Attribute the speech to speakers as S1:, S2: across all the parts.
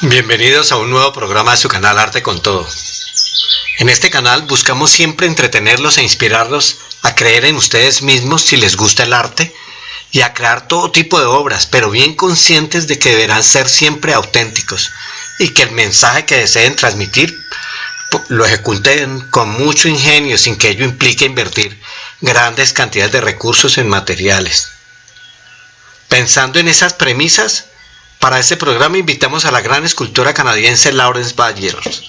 S1: Bienvenidos a un nuevo programa de su canal Arte con Todo. En este canal buscamos siempre entretenerlos e inspirarlos a creer en ustedes mismos si les gusta el arte y a crear todo tipo de obras, pero bien conscientes de que deberán ser siempre auténticos y que el mensaje que deseen transmitir lo ejecuten con mucho ingenio sin que ello implique invertir grandes cantidades de recursos en materiales. Pensando en esas premisas, para este programa invitamos a la gran escultora canadiense Laurence Byers,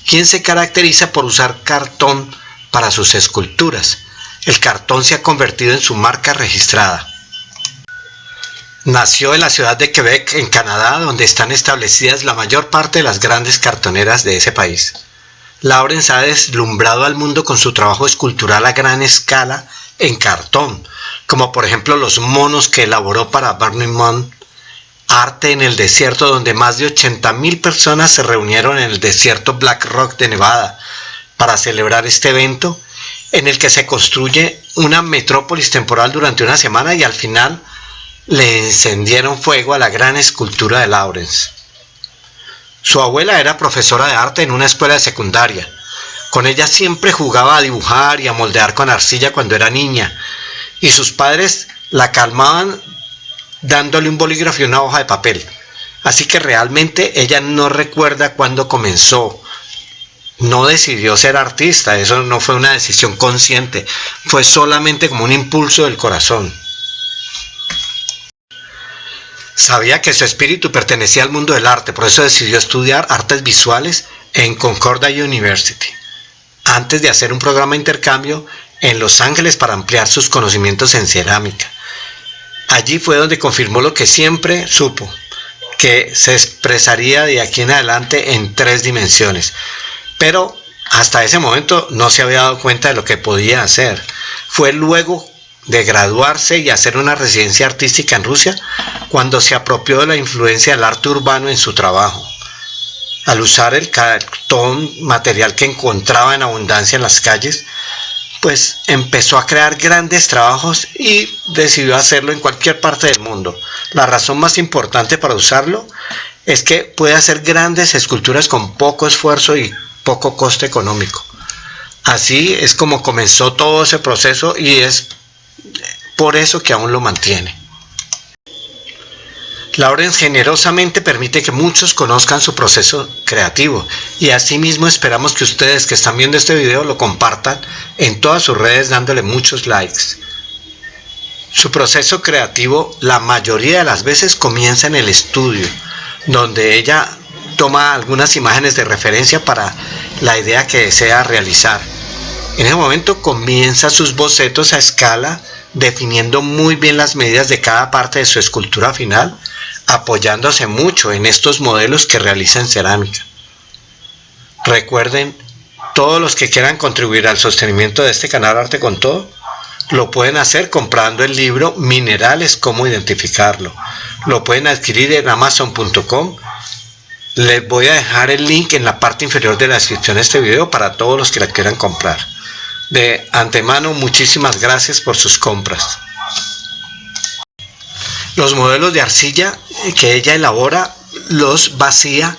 S1: quien se caracteriza por usar cartón para sus esculturas. El cartón se ha convertido en su marca registrada. Nació en la ciudad de Quebec, en Canadá, donde están establecidas la mayor parte de las grandes cartoneras de ese país. Laurence ha deslumbrado al mundo con su trabajo escultural a gran escala en cartón, como por ejemplo los monos que elaboró para Burning Man, arte en el desierto donde más de 80,000 personas se reunieron en el desierto Black Rock de Nevada para celebrar este evento en el que se construye una metrópolis temporal durante una semana y al final le encendieron fuego a la gran escultura de Laurence. Su abuela era profesora de arte en una escuela de secundaria. Con ella siempre jugaba a dibujar y a moldear con arcilla cuando era niña, y sus padres la calmaban dándole un bolígrafo y una hoja de papel. Así que realmente ella no recuerda cuándo comenzó. No decidió ser artista, eso no fue una decisión consciente, fue solamente como un impulso del corazón. Sabía que su espíritu pertenecía al mundo del arte, por eso decidió estudiar artes visuales en Concordia University, antes de hacer un programa de intercambio en Los Ángeles para ampliar sus conocimientos en cerámica. Allí fue donde confirmó lo que siempre supo, que se expresaría de aquí en adelante en 3 dimensiones. Pero hasta ese momento no se había dado cuenta de lo que podía hacer. Fue luego de graduarse y hacer una residencia artística en Rusia cuando se apropió de la influencia del arte urbano en su trabajo. Al usar el cartón, material que encontraba en abundancia en las calles, pues empezó a crear grandes trabajos y decidió hacerlo en cualquier parte del mundo. La razón más importante para usarlo es que puede hacer grandes esculturas con poco esfuerzo y poco coste económico. Así es como comenzó todo ese proceso y es por eso que aún lo mantiene. Laurence generosamente permite que muchos conozcan su proceso creativo y asimismo esperamos que ustedes que están viendo este video lo compartan en todas sus redes dándole muchos likes. Su proceso creativo la mayoría de las veces comienza en el estudio, donde ella toma algunas imágenes de referencia para la idea que desea realizar. En ese momento comienza sus bocetos a escala, definiendo muy bien las medidas de cada parte de su escultura final, apoyándose mucho en estos modelos que realiza en cerámica. Recuerden, todos los que quieran contribuir al sostenimiento de este canal Arte con Todo, lo pueden hacer comprando el libro Minerales, cómo identificarlo. Lo pueden adquirir en amazon.com. Les voy a dejar el link en la parte inferior de la descripción de este video para todos los que la quieran comprar. De antemano, muchísimas gracias por sus compras. Los modelos de arcilla que ella elabora los vacía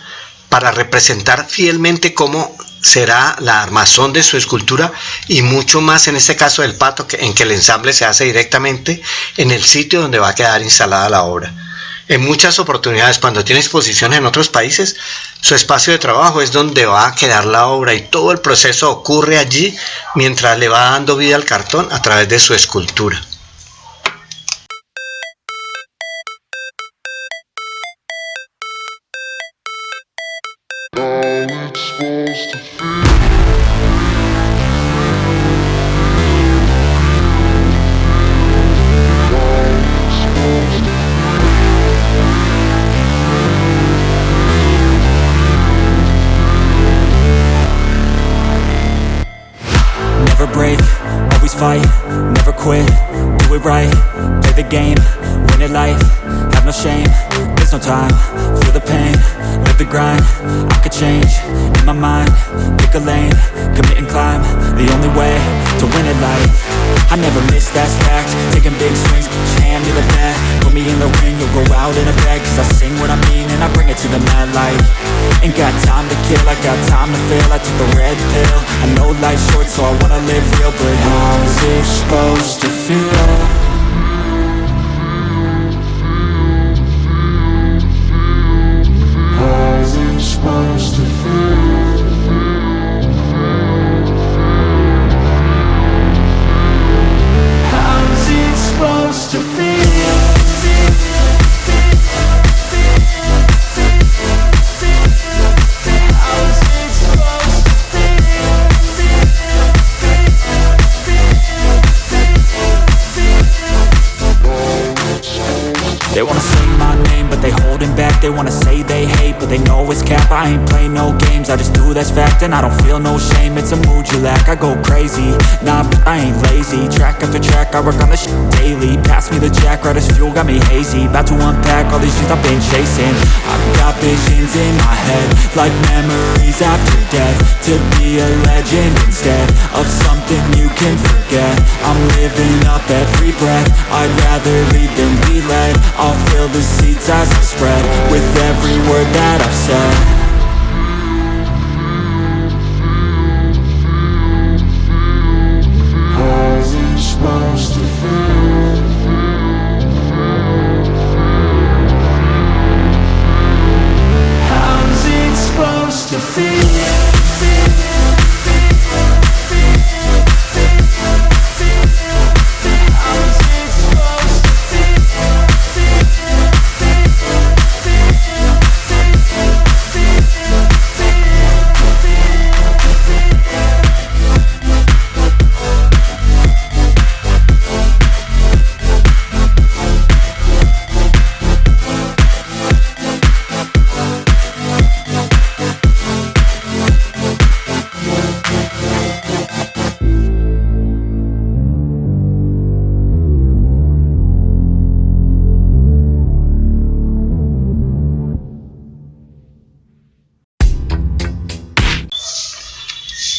S1: para representar fielmente cómo será la armazón de su escultura y mucho más en este caso del pato, en que el ensamble se hace directamente en el sitio donde va a quedar instalada la obra. En muchas oportunidades, cuando tiene exposiciones en otros países, su espacio de trabajo es donde va a quedar la obra y todo el proceso ocurre allí mientras le va dando vida al cartón a través de su escultura.
S2: Never break, always fight, never quit, do it right, play the game, win it life, have no shame, there's no time, feel the pain, live the grind, I could change, in my mind, pick a lane, commit and climb, the only way to win it life. I never miss, that's fact, taking big swings, put your hand to the bat, put me in the ring, you'll go out in a bag, cause I sing what I mean and I bring it to the mad light. Ain't got time to kill, I got time to feel. I took the red pill. I know life's short, so I wanna live real. But how's it supposed to feel? How's it supposed to feel? How's it supposed to feel? They wanna say my name, but they holding back. They wanna say they hate, but they know it's cap. I ain't play no games, I just do that's fact. And I don't feel no shame, it's a mood you lack. I go crazy, nah, but I ain't lazy. Track after track, I work on this shit daily. Pass me the jack, right as fuel, got me hazy. About to unpack all these things I've been chasing. I've got visions in my head, like memories after death. To be a legend instead of something you can forget. I'm living up every breath, I'd rather lead than be led. I'll fill the seats as I spread with every word that I've said. How's it supposed to feel? How's it supposed to feel?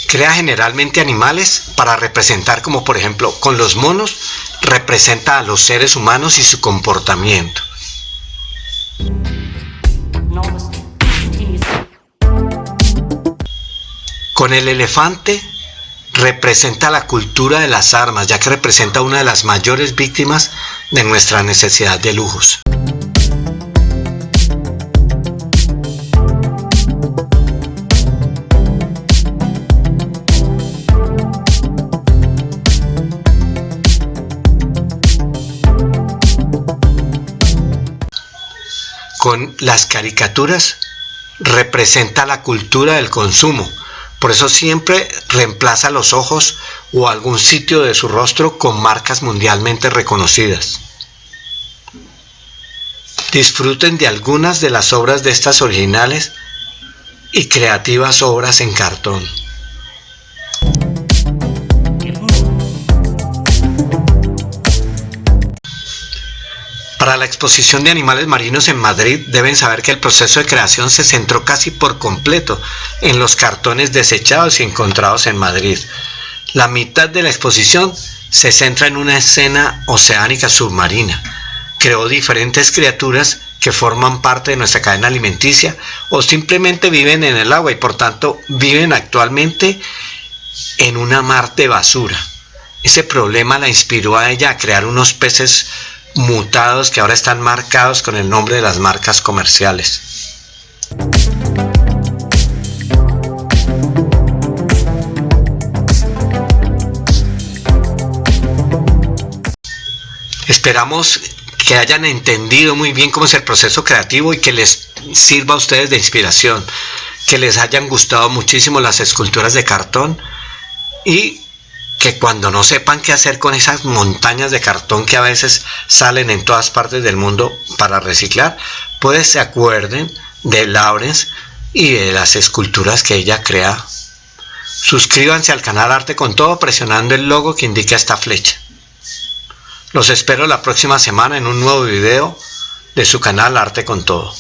S1: Crea generalmente animales para representar, como por ejemplo con los monos representa a los seres humanos y su comportamiento. Con el elefante representa la cultura de las armas, ya que representa una de las mayores víctimas de nuestra necesidad de lujos. Con las caricaturas representa la cultura del consumo, por eso siempre reemplaza los ojos o algún sitio de su rostro con marcas mundialmente reconocidas. Disfruten de algunas de las obras de estas originales y creativas obras en cartón. Para la exposición de animales marinos en Madrid deben saber que el proceso de creación se centró casi por completo en los cartones desechados y encontrados en Madrid. La mitad de la exposición se centra en una escena oceánica submarina. Creó diferentes criaturas que forman parte de nuestra cadena alimenticia o simplemente viven en el agua y por tanto viven actualmente en una mar de basura. Ese problema la inspiró a ella a crear unos peces mutados que ahora están marcados con el nombre de las marcas comerciales. Esperamos que hayan entendido muy bien cómo es el proceso creativo y que les sirva a ustedes de inspiración, que les hayan gustado muchísimo las esculturas de cartón y que cuando no sepan qué hacer con esas montañas de cartón que a veces salen en todas partes del mundo para reciclar, pues se acuerden de Lawrence y de las esculturas que ella crea. Suscríbanse al canal Arte con Todo presionando el logo que indica esta flecha. Los espero la próxima semana en un nuevo video de su canal Arte con Todo.